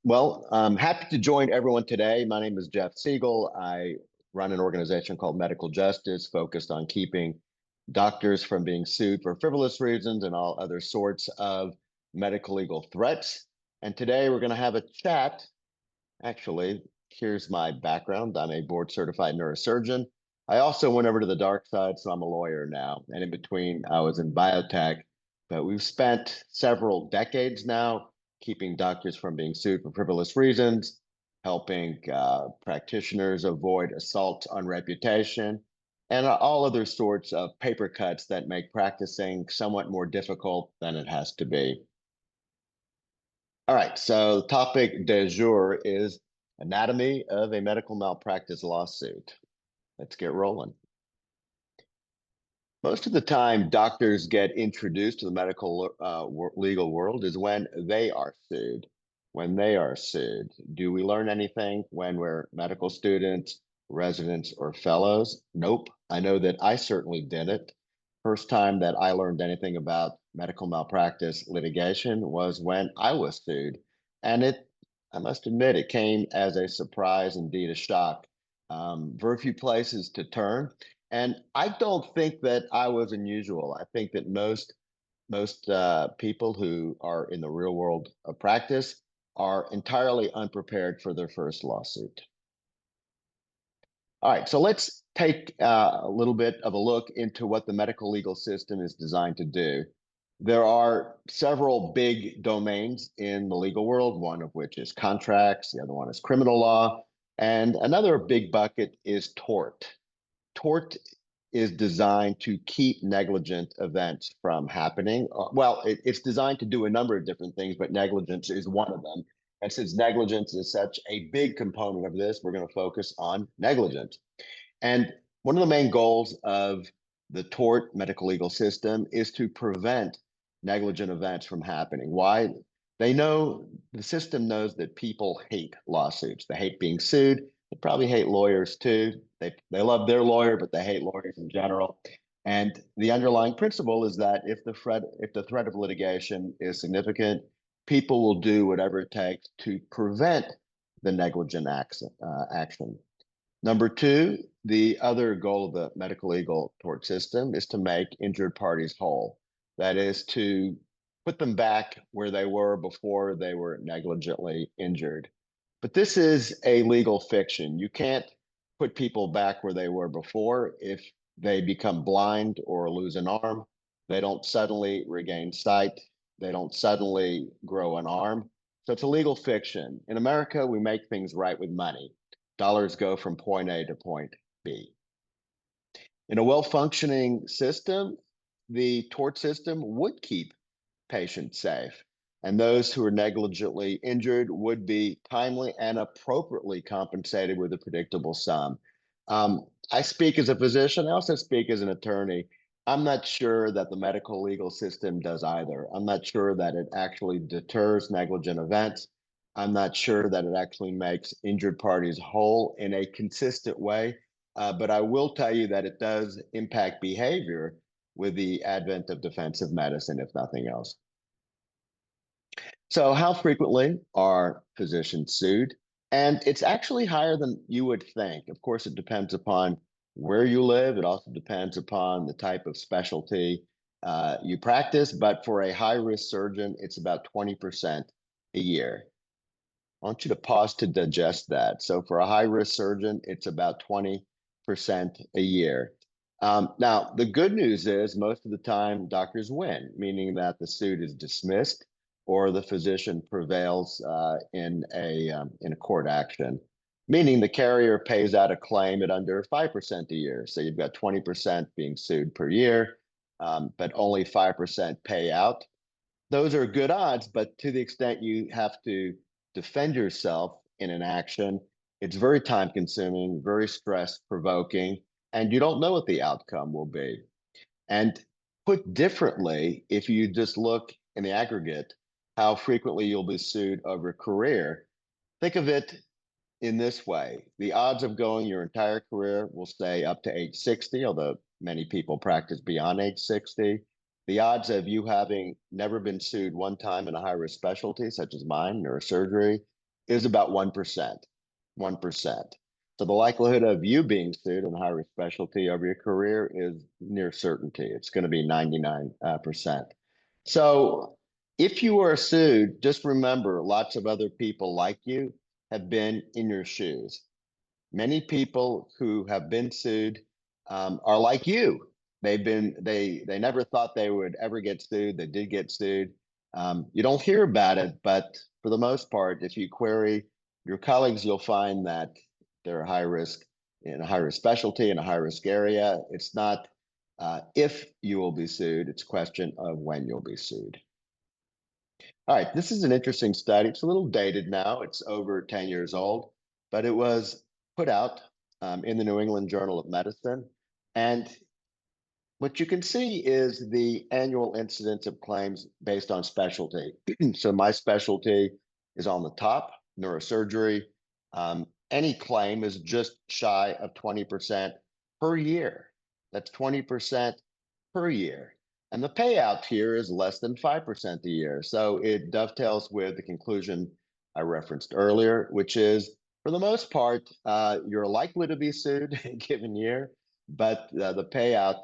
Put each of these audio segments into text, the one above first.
Well, I'm happy to join everyone today. My name is Jeff Segal. I run an organization called Medical Justice, focused on keeping doctors from being sued for frivolous reasons and all other sorts of medical legal threats. And today we're going to have a chat. Actually, here's my background. I'm a board certified neurosurgeon. I also went over to the dark side, so I'm a lawyer now. And in between, I was in biotech. But we've spent several decades now keeping doctors from being sued for frivolous reasons, helping practitioners avoid assaults on reputation, and all other sorts of paper cuts that make practicing somewhat more difficult than it has to be. All right, so the topic du jour is anatomy of a medical malpractice lawsuit. Let's get rolling. Most of the time, doctors get introduced to the medical legal world is when they are sued. When they are sued, do we learn anything when we're medical students, residents, or fellows? Nope. I know that I certainly didn't. First time that I learned anything about medical malpractice litigation was when I was sued. And I must admit, it came as a surprise, indeed a shock. Very few places to turn. And I don't think that I was unusual. I think that most people who are in the real world of practice are entirely unprepared for their first lawsuit. All right, so let's take a little bit of a look into what the medical legal system is designed to do. There are several big domains in the legal world, one of which is contracts, the other one is criminal law, and another big bucket is tort. Tort is designed to keep negligent events from happening. It's designed to do a number of different things, but negligence is one of them. And since negligence is such a big component of this, we're going to focus on negligence. And one of the main goals of the tort medical legal system is to prevent negligent events from happening. Why? The system knows that people hate lawsuits. They hate being sued. They probably hate lawyers too. They love their lawyer, but they hate lawyers in general. And the underlying principle is that if the threat of litigation is significant, people will do whatever it takes to prevent the negligent action. Number two, the other goal of the medical legal tort system is to make injured parties whole. That is to put them back where they were before they were negligently injured. But this is a legal fiction. You can't put people back where they were before if they become blind or lose an arm. They don't suddenly regain sight. They don't suddenly grow an arm. So it's a legal fiction. In America, we make things right with money. Dollars go from point A to point B. In a well-functioning system, the tort system would keep patients safe, and those who are negligently injured would be timely and appropriately compensated with a predictable sum. I speak as a physician. I also speak as an attorney. I'm not sure that the medical legal system does either. I'm not sure that it actually deters negligent events. I'm not sure that it actually makes injured parties whole in a consistent way. But I will tell you that it does impact behavior with the advent of defensive medicine, if nothing else. So, how frequently are physicians sued? And it's actually higher than you would think. Of course, it depends upon where you live. It also depends upon the type of specialty you practice. But for a high risk surgeon, it's about 20% a year. I want you to pause to digest that. So, for a high risk surgeon, it's about 20% a year. Now, the good news is most of the time doctors win, meaning that the suit is dismissed or the physician prevails in a court action, meaning the carrier pays out a claim at under 5% a year. So you've got 20% being sued per year, but only 5% pay out. Those are good odds, but to the extent you have to defend yourself in an action, it's very time consuming, very stress provoking, and you don't know what the outcome will be. And put differently, if you just look in the aggregate, how frequently you'll be sued over a career, think of it in this way. The odds of going your entire career will say up to age 60, although many people practice beyond age 60. The odds of you having never been sued one time in a high risk specialty, such as mine, neurosurgery, is about 1%. 1%. So the likelihood of you being sued in a high-risk specialty over your career is near certainty. It's going to be 99%. So if you are sued, just remember lots of other people like you have been in your shoes. Many people who have been sued are like you. They never thought they would ever get sued. They did get sued. You don't hear about it, but for the most part, if you query your colleagues, you'll find that they're high risk in a high risk specialty in a high risk area. It's not if you will be sued, it's a question of when you'll be sued. All right, this is an interesting study. It's a little dated now. It's over 10 years old, but it was put out in the New England Journal of Medicine. And what you can see is the annual incidence of claims based on specialty. So my specialty is on the top, neurosurgery. Any claim is just shy of 20% per year. That's 20% per year. And the payout here is less than 5% a year. So it dovetails with the conclusion I referenced earlier, which is for the most part, you're likely to be sued in a given year, but the payout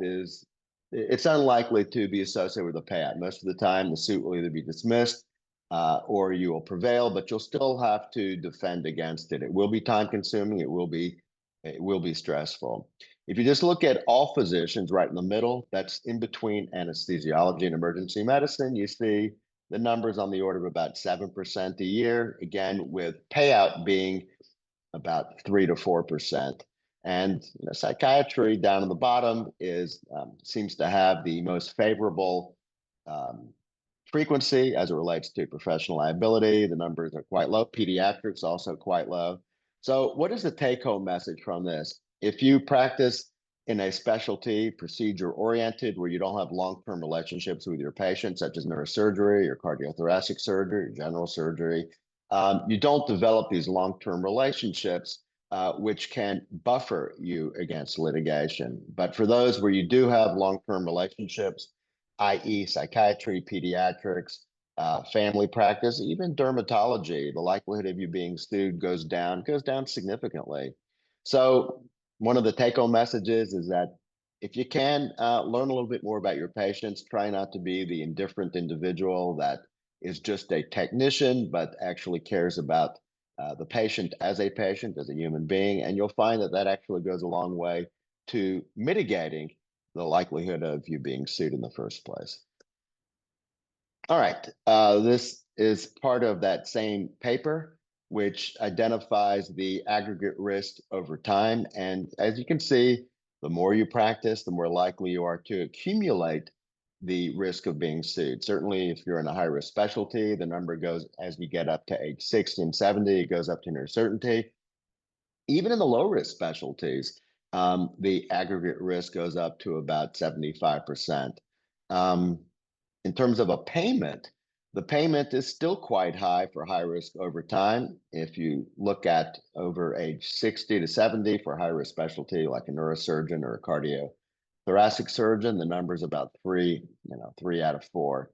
it's unlikely to be associated with a payout. Most of the time, the suit will either be dismissed or you will prevail, but you'll still have to defend against it. It will be time consuming. It will be stressful. If you just look at all physicians right in the middle, that's in between anesthesiology and emergency medicine, you see the numbers on the order of about 7% a year, again, with payout being about 3 to 4%. And psychiatry down at the bottom seems to have the most favorable frequency as it relates to professional liability. The numbers are quite low. Pediatrics also quite low. So what is the take-home message from this? If you practice in a specialty procedure-oriented where you don't have long-term relationships with your patients, such as neurosurgery or cardiothoracic surgery or general surgery, you don't develop these long-term relationships which can buffer you against litigation. But for those where you do have long-term relationships, i.e. psychiatry, pediatrics, family practice, even dermatology, the likelihood of you being sued goes down significantly. So one of the take-home messages is that if you can learn a little bit more about your patients, try not to be the indifferent individual that is just a technician, but actually cares about the patient, as a human being. And you'll find that that actually goes a long way to mitigating the likelihood of you being sued in the first place. All right, this is part of that same paper, which identifies the aggregate risk over time. And as you can see, the more you practice, the more likely you are to accumulate the risk of being sued. Certainly, if you're in a high-risk specialty, the number goes, as you get up to age 60 and 70, it goes up to near certainty. Even in the low-risk specialties, the aggregate risk goes up to about 75%. In terms of a payment, the payment is still quite high for high risk over time. If you look at over age 60 to 70 for high risk specialty like a neurosurgeon or a cardiothoracic surgeon, the number is about 3 out of 4.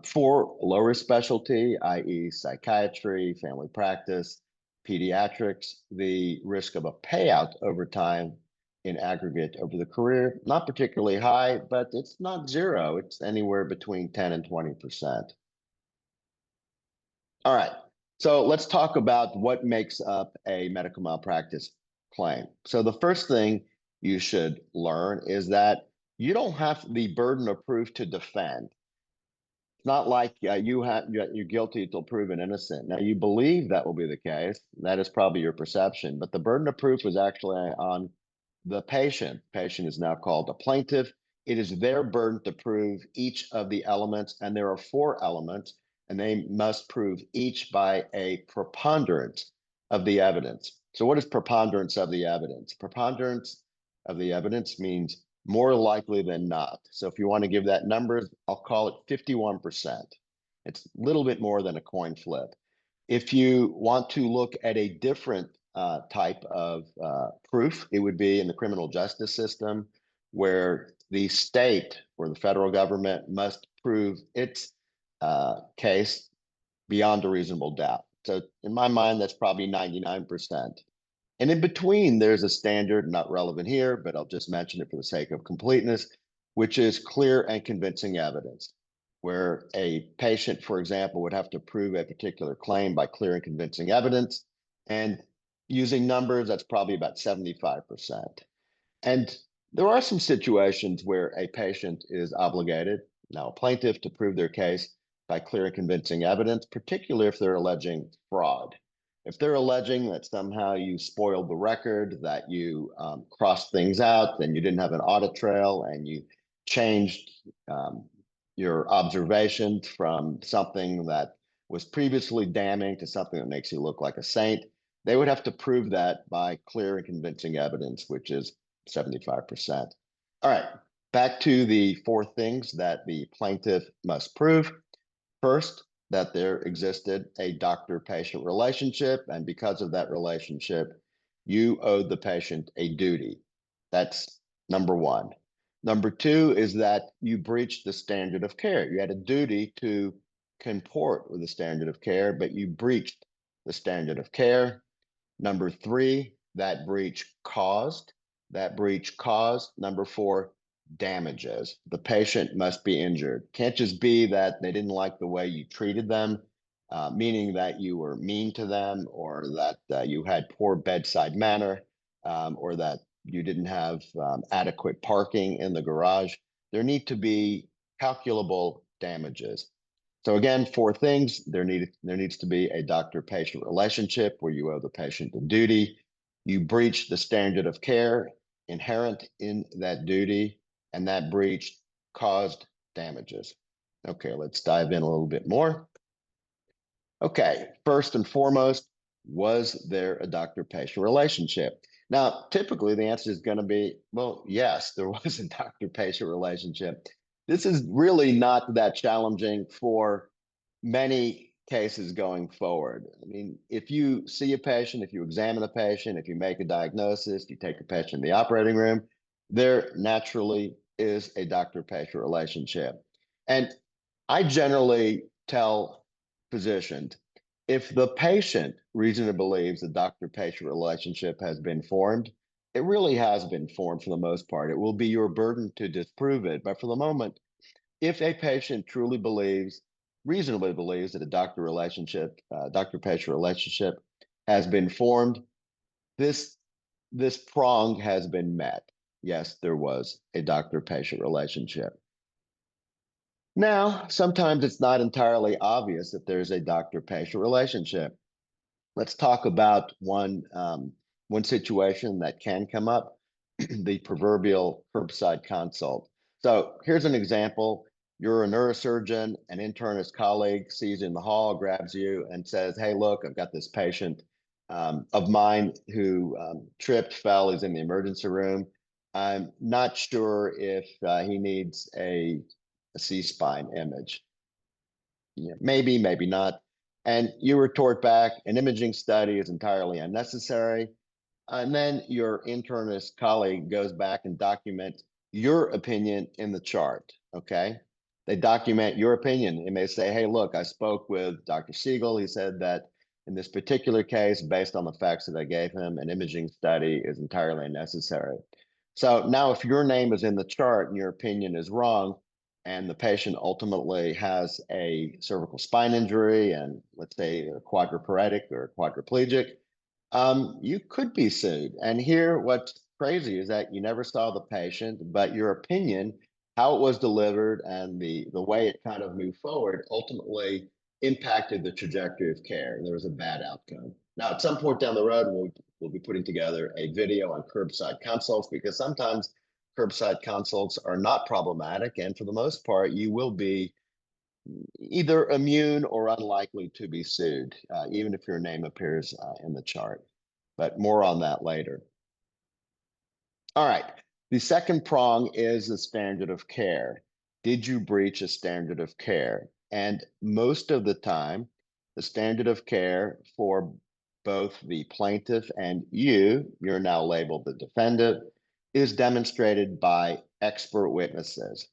For low risk specialty, i.e. psychiatry, family practice, pediatrics, the risk of a payout over time in aggregate over the career, not particularly high, but it's not zero. It's anywhere between 10 and 20%. All right, so let's talk about what makes up a medical malpractice claim. So the first thing you should learn is that you don't have the burden of proof to defend. It's not like you're guilty until proven innocent. Now, you believe that will be the case. That is probably your perception, but the burden of proof is actually on the patient. Patient is now called a plaintiff. It is their burden to prove each of the elements, and there are 4 elements, and they must prove each by a preponderance of the evidence. So what is preponderance of the evidence? Preponderance of the evidence means more likely than not. So if you want to give that numbers, I'll call it 51%. It's a little bit more than a coin flip. If you want to look at a different type of proof, it would be in the criminal justice system, where the state or the federal government must prove its case beyond a reasonable doubt. So in my mind, that's probably 99%. And in between, there's a standard, not relevant here, but I'll just mention it for the sake of completeness, which is clear and convincing evidence, where a patient, for example, would have to prove a particular claim by clear and convincing evidence. And using numbers, that's probably about 75%. And there are some situations where a patient is obligated, now a plaintiff, to prove their case by clear and convincing evidence, particularly if they're alleging fraud. If they're alleging that somehow you spoiled the record, that you crossed things out, then you didn't have an audit trail, and you changed your observations from something that was previously damning to something that makes you look like a saint, they would have to prove that by clear and convincing evidence, which is 75%. All right, back to the four things that the plaintiff must prove. First, that there existed a doctor-patient relationship, and because of that relationship, you owed the patient a duty. That's number one. Number two is that you breached the standard of care. You had a duty to comport with the standard of care, but you breached the standard of care. Number three, that breach caused. Number four, damages. The patient must be injured. Can't just be that they didn't like the way you treated them, meaning that you were mean to them, or that you had poor bedside manner, or that you didn't have adequate parking in the garage. There need to be calculable damages. So again, four things. There needs to be a doctor-patient relationship where you owe the patient a duty. You breach the standard of care inherent in that duty, and that breach caused damages. Okay, let's dive in a little bit more. Okay, first and foremost, was there a doctor-patient relationship? Now, typically the answer is going to be, well, yes, there was a doctor-patient relationship. This is really not that challenging for many cases going forward. I mean, if you see a patient, if you examine a patient, if you make a diagnosis, you take a patient in the operating room, there naturally is a doctor-patient relationship. And I generally tell physicians, if the patient reasonably believes the doctor-patient relationship has been formed, it really has been formed for the most part. It will be your burden to disprove it. But for the moment, if a patient truly believes, reasonably believes that a doctor-patient relationship has been formed, this prong has been met. Yes, there was a doctor-patient relationship. Now, sometimes it's not entirely obvious that there's a doctor-patient relationship. Let's talk about one situation that can come up, the proverbial curbside consult. So here's an example. You're a neurosurgeon, an internist colleague sees you in the hall, grabs you and says, hey, look, I've got this patient of mine who tripped, fell, he's in the emergency room. I'm not sure if he needs a C-spine image. Yeah, maybe, maybe not. And you retort back, an imaging study is entirely unnecessary. And then your internist colleague goes back and documents your opinion in the chart, okay? They document your opinion. They may say, hey, look, I spoke with Dr. Segal. He said that in this particular case, based on the facts that I gave him, an imaging study is entirely unnecessary. So now if your name is in the chart and your opinion is wrong, and the patient ultimately has a cervical spine injury and let's say a quadriplegic or quadriplegic, you could be sued. And here, what's crazy is that you never saw the patient, but your opinion, how it was delivered, and the way it kind of moved forward ultimately impacted the trajectory of care. And there was a bad outcome. Now, at some point down the road, we'll be putting together a video on curbside consults, because sometimes curbside consults are not problematic, and for the most part, you will be either immune or unlikely to be sued, even if your name appears in the chart. But more on that later. All right, the second prong is the standard of care. Did you breach a standard of care? And most of the time, the standard of care for both the plaintiff and you're now labeled the defendant, is demonstrated by expert witnesses.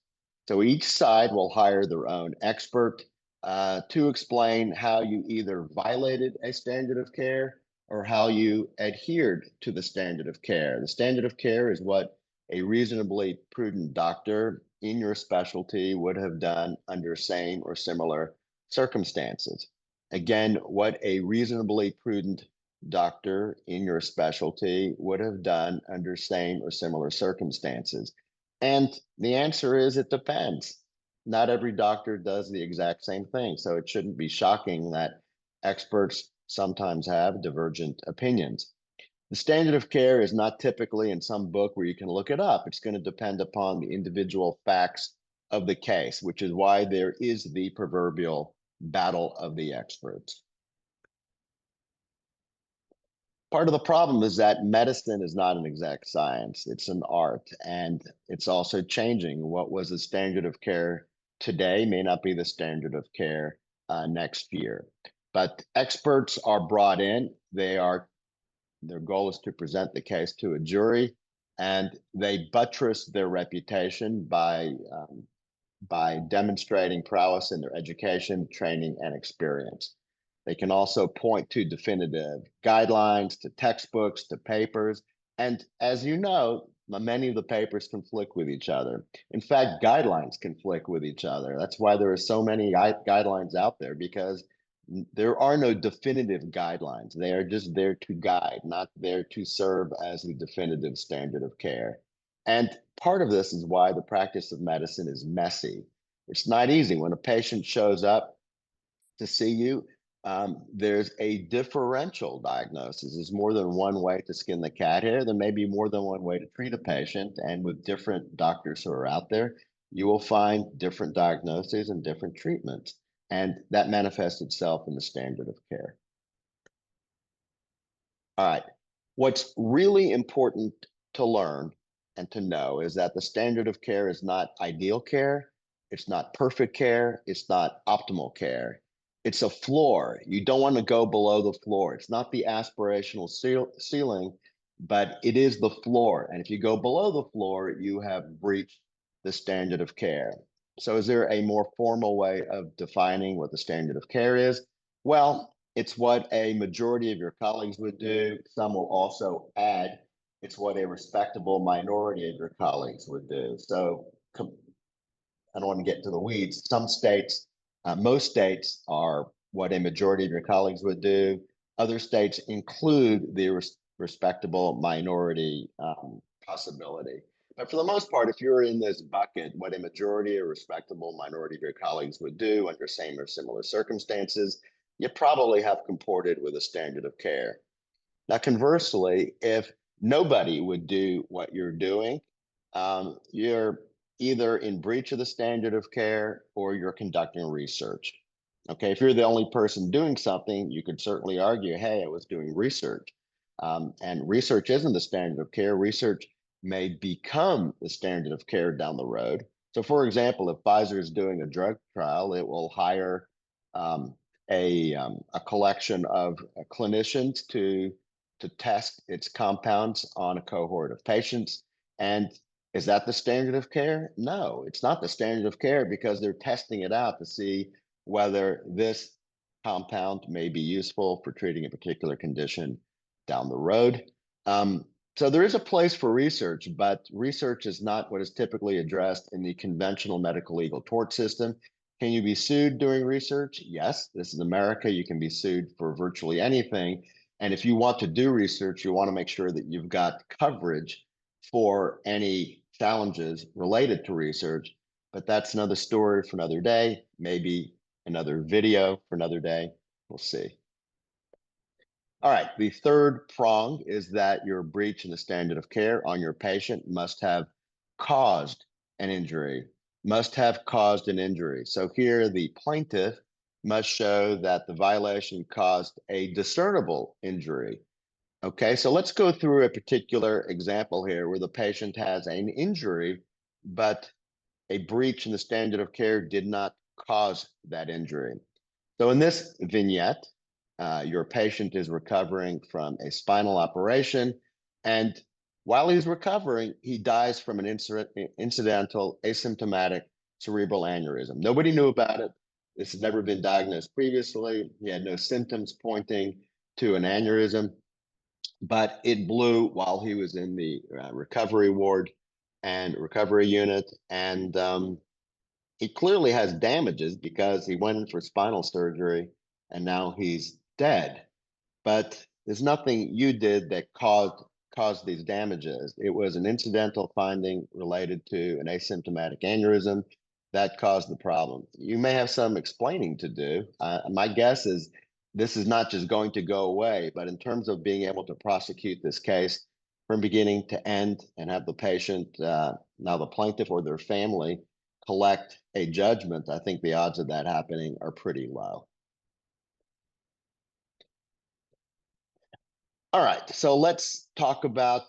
So each side will hire their own expert. to explain how you either violated a standard of care or how you adhered to the standard of care. The standard of care is what a reasonably prudent doctor in your specialty would have done under same or similar circumstances. Again, what a reasonably prudent doctor in your specialty would have done under same or similar circumstances. And the answer is it depends. Not every doctor does the exact same thing. So it shouldn't be shocking that experts sometimes have divergent opinions. The standard of care is not typically in some book where you can look it up. It's going to depend upon the individual facts of the case, which is why there is the proverbial battle of the experts. Part of the problem is that medicine is not an exact science. It's an art, and it's also changing. What was the standard of care today may not be the standard of care next year. But experts are brought in. Their goal is to present the case to a jury, and they buttress their reputation by demonstrating prowess in their education, training, and experience. They can also point to definitive guidelines, to textbooks, to papers. And as you know, many of the papers conflict with each other. In fact, guidelines conflict with each other. That's why there are so many guidelines out there, because there are no definitive guidelines. They are just there to guide, not there to serve as the definitive standard of care. And part of this is why the practice of medicine is messy. It's not easy. When a patient shows up to see you, there's a differential diagnosis. There's more than one way to skin the cat here. There may be more than one way to treat a patient. And with different doctors who are out there, you will find different diagnoses and different treatments. And that manifests itself in the standard of care. All right. What's really important to learn and to know is that the standard of care is not ideal care. It's not perfect care. It's not optimal care. It's a floor. You don't want to go below the floor. It's not the aspirational ceiling, but it is the floor. And if you go below the floor, you have breached the standard of care. So is there a more formal way of defining what the standard of care is? Well, it's what a majority of your colleagues would do. Some will also add, it's what a respectable minority of your colleagues would do. So I don't want to get into the weeds. Some states, most states are what a majority of your colleagues would do. Other states include the respectable minority possibility. But for the most part, if you're in this bucket, what a majority or respectable minority of your colleagues would do under same or similar circumstances, you probably have comported with a standard of care. Now, conversely, if nobody would do what you're doing, you're either in breach of the standard of care or you're conducting research. Okay, if you're the only person doing something, you could certainly argue, hey, I was doing research. And research isn't the standard of care. Research may become the standard of care down the road. So for example, if Pfizer is doing a drug trial, it will hire a collection of clinicians to test its compounds on a cohort of patients. And is that the standard of care? No, it's not the standard of care, because they're testing it out to see whether this compound may be useful for treating a particular condition down the road. So there is a place for research, but research is not what is typically addressed in the conventional medical legal tort system. Can you be sued doing research? Yes, this is America. You can be sued for virtually anything. And if you want to do research, you want to make sure that you've got coverage for any challenges related to research. But that's another story for another day, maybe another video for another day. We'll see. All right, the third prong is that your breach in the standard of care on your patient must have caused an injury, must have caused an injury. So here the plaintiff must show that the violation caused a discernible injury. Okay, so let's go through a particular example here where the patient has an injury, but a breach in the standard of care did not cause that injury. So in this vignette, your patient is recovering from a spinal operation, and while he's recovering, he dies from an incidental asymptomatic cerebral aneurysm. Nobody knew about it. This had never been diagnosed previously. He had no symptoms pointing to an aneurysm, but it blew while he was in the recovery ward and recovery unit. And he clearly has damages because he went in for spinal surgery and now he's dead. But there's nothing you did that caused these damages. It was an incidental finding related to an asymptomatic aneurysm that caused the problem. You may have some explaining to do. My guess is this is not just going to go away, but in terms of being able to prosecute this case from beginning to end and have the patient, now the plaintiff or their family, collect a judgment, I think the odds of that happening are pretty low. All right, so let's talk about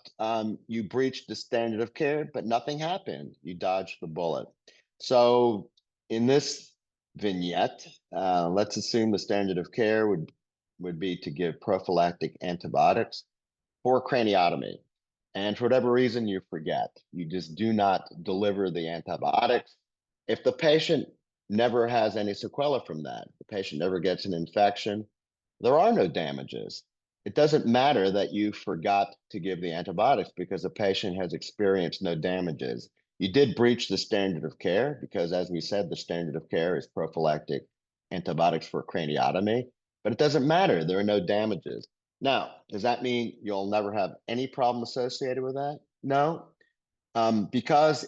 you breached the standard of care, but nothing happened. You dodged the bullet. So in this vignette, let's assume the standard of care would be to give prophylactic antibiotics for craniotomy. And for whatever reason, you forget. You just do not deliver the antibiotics. If the patient never has any sequela from that, the patient never gets an infection, there are no damages. It doesn't matter that you forgot to give the antibiotics because the patient has experienced no damages. You did breach the standard of care because, as we said, the standard of care is prophylactic antibiotics for craniotomy, but it doesn't matter. There are no damages. Now, does that mean you'll never have any problem associated with that? No, because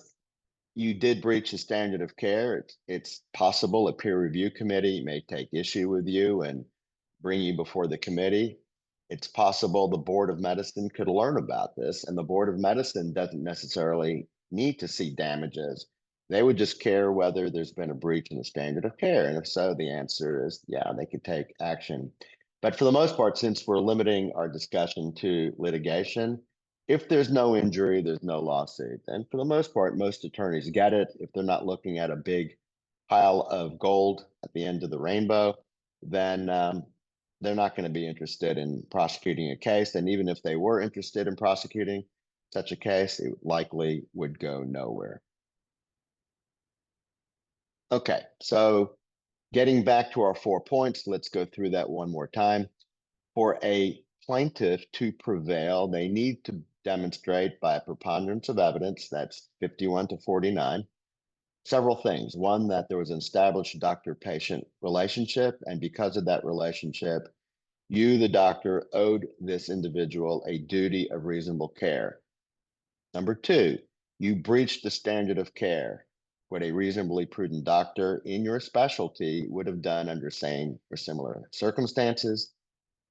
you did breach the standard of care. It's possible a peer review committee may take issue with you and bring you before the committee. It's possible the Board of Medicine could learn about this, and the Board of Medicine doesn't necessarily need to see damages. They would just care whether there's been a breach in the standard of care. And if so, the answer is yeah, they could take action. But for the most part, since we're limiting our discussion to litigation, if there's no injury, there's no lawsuit. And for the most part, most attorneys get it. If they're not looking at a big pile of gold at the end of the rainbow, then they're not going to be interested in prosecuting a case. And even if they were interested in prosecuting such a case, it likely would go nowhere. Okay, so getting back to our 4 points, let's go through that one more time. For a plaintiff to prevail, they need to demonstrate by a preponderance of evidence, that's 51 to 49, several things. One, that there was an established doctor-patient relationship, and because of that relationship, you, the doctor, owed this individual a duty of reasonable care. Number two, you breached the standard of care, what a reasonably prudent doctor in your specialty would have done under same or similar circumstances.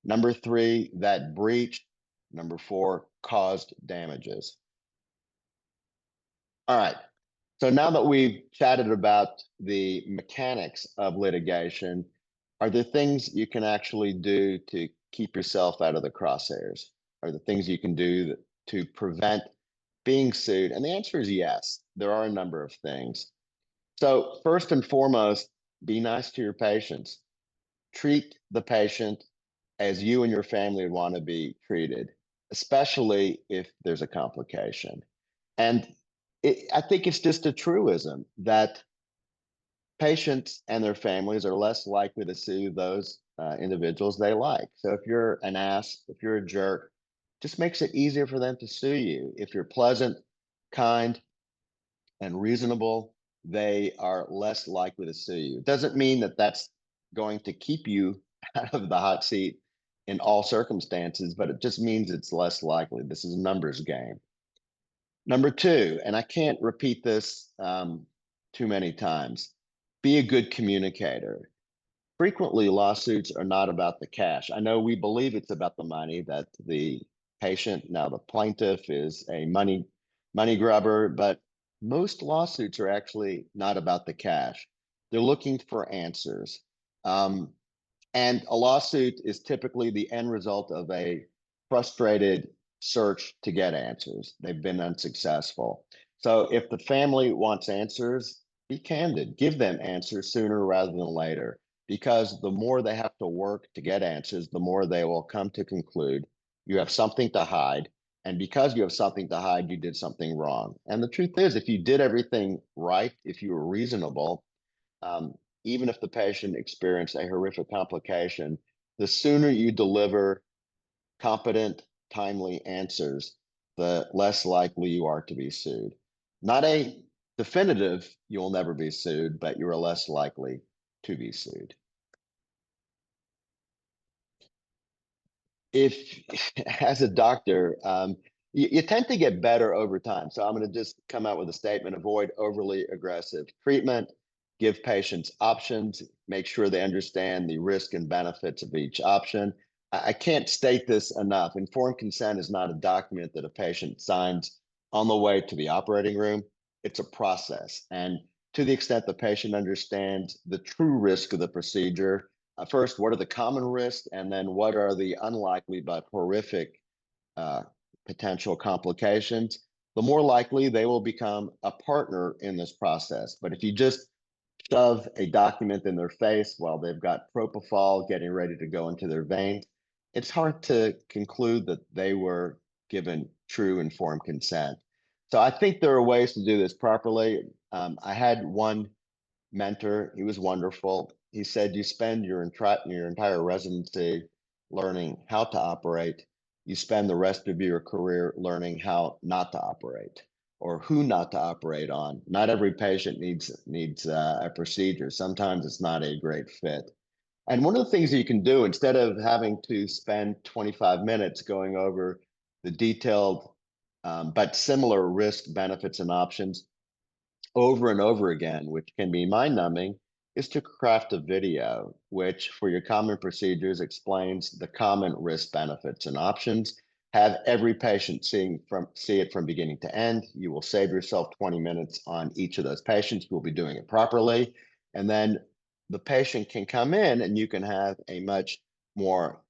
Number three, that breach. Number four, caused damages. All right. So now that we've chatted about the mechanics of litigation, are there things you can actually do to keep yourself out of the crosshairs? Are there things you can do to prevent being sued? And the answer is yes. There are a number of things. So first and foremost, be nice to your patients. Treat the patient as you and your family would want to be treated, especially if there's a complication. And I think it's just a truism that patients and their families are less likely to sue those individuals they like. So if you're an ass, if you're a jerk, just makes it easier for them to sue you. If you're pleasant, kind, and reasonable, they are less likely to sue you. It doesn't mean that that's going to keep you out of the hot seat in all circumstances, but it just means it's less likely. This is a numbers game. Number two, and I can't repeat this too many times, be a good communicator. Frequently, lawsuits are not about the cash. I know we believe it's about the money, that the patient, now the plaintiff, is a money grubber, but most lawsuits are actually not about the cash. They're looking for answers. And a lawsuit is typically the end result of a frustrated search to get answers. They've been unsuccessful. So if the family wants answers, be candid, give them answers sooner rather than later, because the more they have to work to get answers, the more they will come to conclude you have something to hide. And because you have something to hide, you did something wrong. And the truth is, if you did everything right, if you were reasonable, even if the patient experienced a horrific complication, the sooner you deliver competent, timely answers, the less likely you are to be sued. Not a definitive, you will never be sued, but you are less likely to be sued. If, as a doctor, you tend to get better over time. So I'm going to just come out with a statement: avoid overly aggressive treatment, give patients options, make sure they understand the risk and benefits of each option. I can't state this enough. Informed consent is not a document that a patient signs on the way to the operating room. It's a process. And to the extent the patient understands the true risk of the procedure, first, what are the common risks? And then what are the unlikely but horrific uh, potential complications? The more likely they will become a partner in this process. But if you just shove a document in their face while they've got propofol getting ready to go into their veins, it's hard to conclude that they were given true informed consent. So I think there are ways to do this properly. I had one mentor. He was wonderful. He said, you spend your entire residency learning how to operate. You spend the rest of your career learning how not to operate or who not to operate on. Not every patient needs a procedure. Sometimes it's not a great fit. And one of the things that you can do, instead of having to spend 25 minutes going over the detailed but similar risk, benefits, and options, over and over again, which can be mind numbing, is to craft a video, which for your common procedures explains the common risk, benefits, and options. Have every patient see it from beginning to end. You will save yourself 20 minutes on each of those patients. You'll be doing it properly. And then the patient can come in and you can have a much more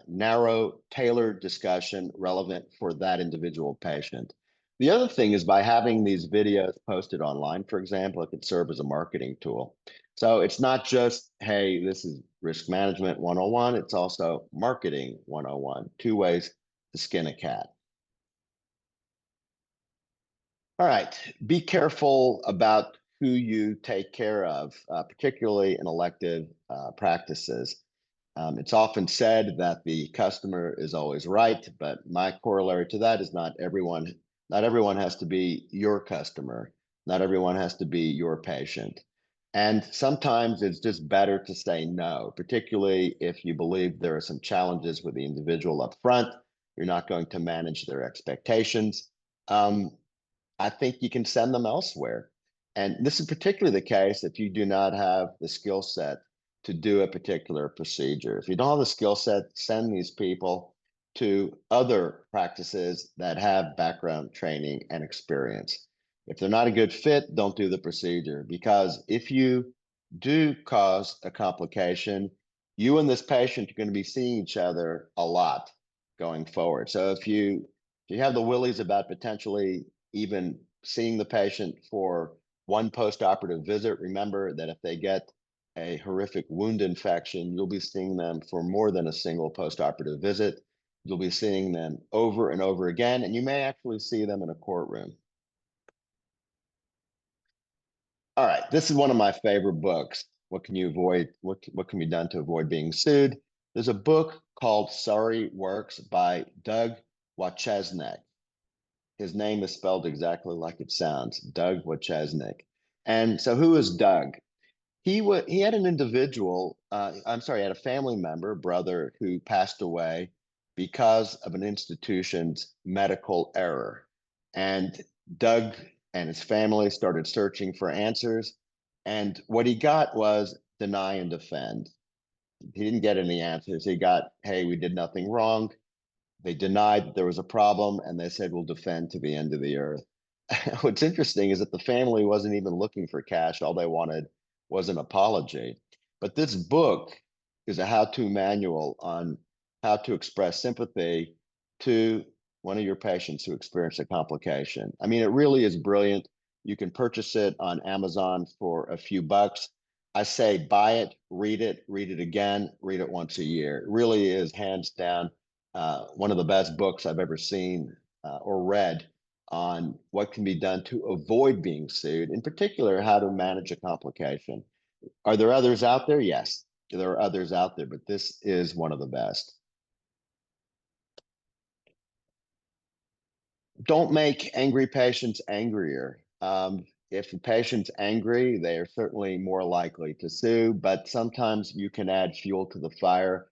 narrow, tailored discussion relevant for that individual patient. The other thing is, by having these videos posted online, for example, it could serve as a marketing tool. So it's not just, hey, this is risk management 101, it's also marketing 101, two ways to skin a cat. All right, be careful about who you take care of, particularly in elective practices. It's often said that the customer is always right, but my corollary to that is not everyone has to be your customer. Not everyone has to be your patient. And sometimes it's just better to say no, particularly if you believe there are some challenges with the individual up front. You're not going to manage their expectations. I think you can send them elsewhere. And this is particularly the case if you do not have the skill set to do a particular procedure. If you don't have the skill set, send these people to other practices that have background training and experience. If they're not a good fit, don't do the procedure, because if you do cause a complication, you and this patient are going to be seeing each other a lot going forward. So if you have the willies about potentially even seeing the patient for one post-operative visit, remember that if they get a horrific wound infection, you'll be seeing them for more than a single post-operative visit. You'll be seeing them over and over again, and you may actually see them in a courtroom. All right, this is one of my favorite books. What can you avoid? What can be done to avoid being sued? There's a book called Sorry Works by Doug Wachesnik. His name is spelled exactly like it sounds, Doug Wachesnik. And so who is Doug? He had an individual, had a family member, brother, who passed away because of an institution's medical error. And Doug and his family started searching for answers. And what he got was deny and defend. He didn't get any answers. He got, hey, we did nothing wrong. They denied that there was a problem, and they said, we'll defend to the end of the earth. What's interesting is that the family wasn't even looking for cash. All they wanted was an apology. But this book is a how-to manual on how to express sympathy to one of your patients who experienced a complication. I mean, it really is brilliant. You can purchase it on Amazon for a few bucks. I say buy it, read it again, read it once a year. It really is hands down one of the best books I've ever seen or read on what can be done to avoid being sued, in particular, how to manage a complication. Are there others out there? Yes, there are others out there, but this is one of the best. Don't make angry patients angrier. If the patient's angry, they are certainly more likely to sue, but sometimes you can add fuel to the fire.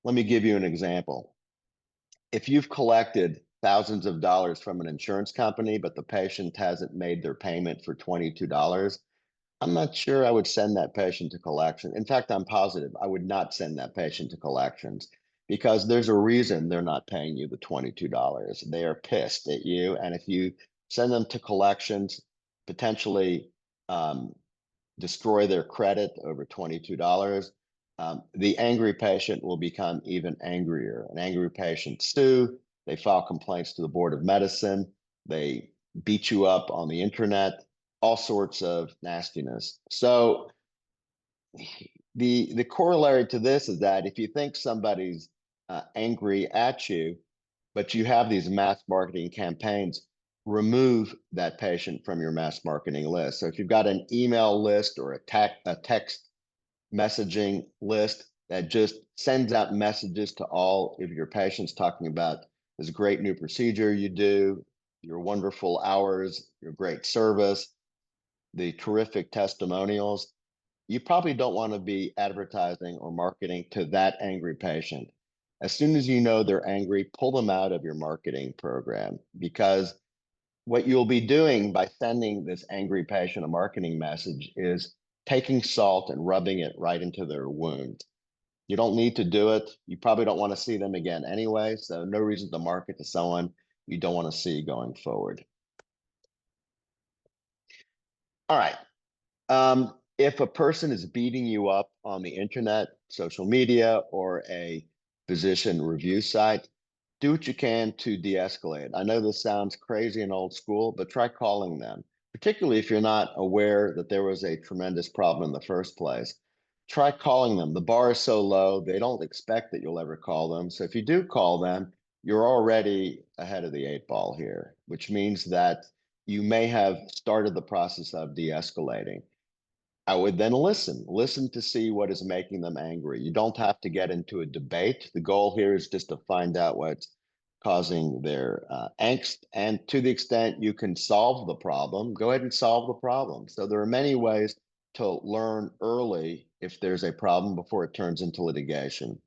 Let me give you an example. If you've collected thousands of dollars from an insurance company, but the patient hasn't made their payment for $22, I'm not sure I would send that patient to collection. In fact, I'm positive I would not send that patient to collections because there's a reason they're not paying you the $22. They are pissed at you. And if you send them to collections, potentially um, destroy their credit over $22, the angry patient will become even angrier. An angry patient sue, they file complaints to the Board of Medicine, they beat you up on the internet, all sorts of nastiness. So the corollary to this is that if you think somebody's angry at you, but you have these mass marketing campaigns, remove that patient from your mass marketing list. So if you've got an email list or a text messaging list that just sends out messages to all of your patients talking about this great new procedure you do, your wonderful hours, your great service, the terrific testimonials, you probably don't want to be advertising or marketing to that angry patient. As soon as you know they're angry, pull them out of your marketing program, because what you'll be doing by sending this angry patient a marketing message is taking salt and rubbing it right into their wound. You don't need to do it. You probably don't want to see them again anyway, so no reason to market to someone you don't want to see going forward. All right. If a person is beating you up on the internet, social media, or a physician review site, do what you can to de-escalate. I know this sounds crazy and old school, but try calling them, particularly if you're not aware that there was a tremendous problem in the first place. Try calling them. The bar is so low, they don't expect that you'll ever call them. So if you do call them, you're already ahead of the 8 ball here, which means that you may have started the process of de-escalating. I would then listen to see what is making them angry. You don't have to get into a debate. The goal here is just to find out what's causing their angst. And to the extent you can solve the problem, go ahead and solve the problem. So there are many ways to learn early if there's a problem before it turns into litigation.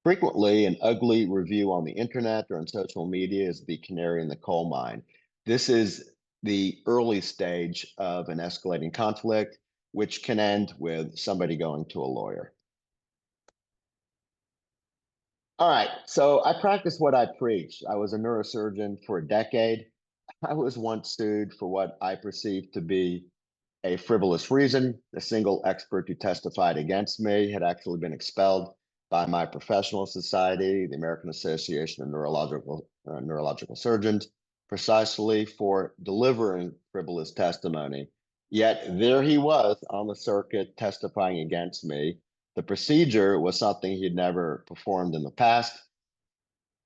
Frequently, an ugly review on the internet or on social media is the canary in the coal mine. This is the early stage of an escalating conflict, which can end with somebody going to a lawyer. All right, so I practice what I preach. I was a neurosurgeon for a decade. I was once sued for what I perceived to be a frivolous reason. A single expert who testified against me had actually been expelled by my professional society, the American Association of Neurological Surgeons, precisely for delivering frivolous testimony. Yet there he was on the circuit testifying against me. The procedure was something he'd never performed in the past.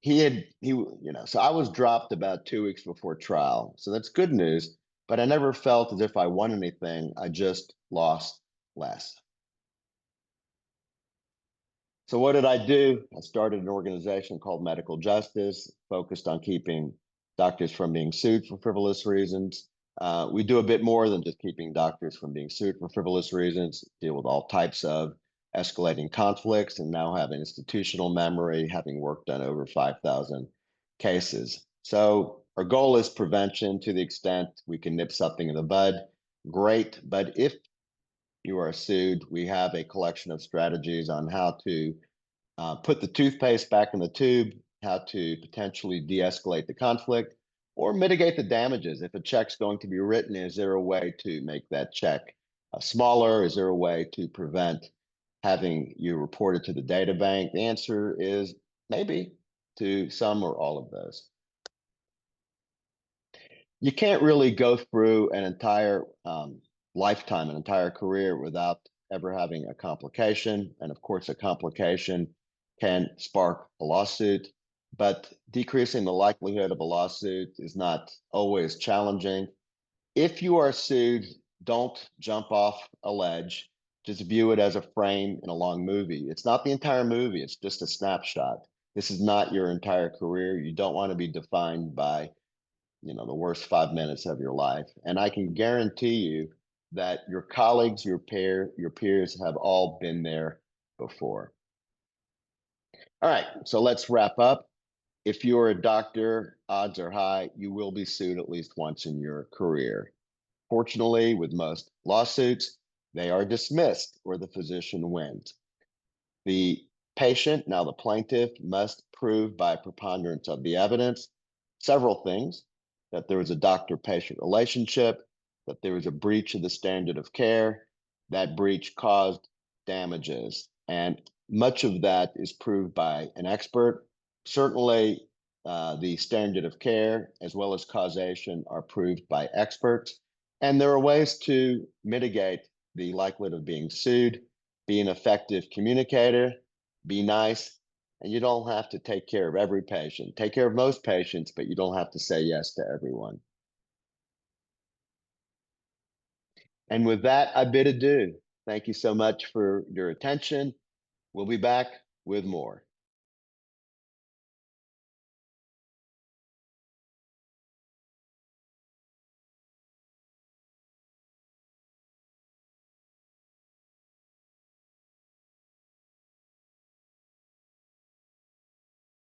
So I was dropped about 2 weeks before trial. So that's good news, but I never felt as if I won anything. I just lost less. So what did I do? I started an organization called Medical Justice, focused on keeping doctors from being sued for frivolous reasons. We do a bit more than just keeping doctors from being sued for frivolous reasons, deal with all types of escalating conflicts, and now have an institutional memory, having worked on over 5,000 cases. So our goal is prevention. To the extent we can nip something in the bud, great. But if you are sued, we have a collection of strategies on how to put the toothpaste back in the tube, how to potentially de-escalate the conflict, or mitigate the damages. If a check's going to be written, is there a way to make that check smaller? Is there a way to prevent having you reported to the data bank? The answer is maybe, to some or all of those. You can't really go through an entire lifetime, an entire career without ever having a complication. And of course, a complication can spark a lawsuit, but decreasing the likelihood of a lawsuit is not always challenging. If you are sued, don't jump off a ledge. Just view it as a frame in a long movie. It's not the entire movie, it's just a snapshot. This is not your entire career. You don't want to be defined by, the worst 5 minutes of your life. And I can guarantee you that your colleagues, your peers have all been there before. All right, so let's wrap up. If you're a doctor, odds are high you will be sued at least once in your career. Fortunately, with most lawsuits, they are dismissed or the physician wins. The patient, now the plaintiff, must prove by preponderance of the evidence several things: that there was a doctor patient relationship, that there was a breach of the standard of care, that breach caused damages. And much of that is proved by an expert. Certainly, the standard of care as well as causation are proved by experts. And there are ways to mitigate the likelihood of being sued. Be an effective communicator, be nice, and you don't have to take care of every patient. Take care of most patients, but you don't have to say yes to everyone. And with that, I bid adieu. Thank you so much for your attention. We'll be back with more.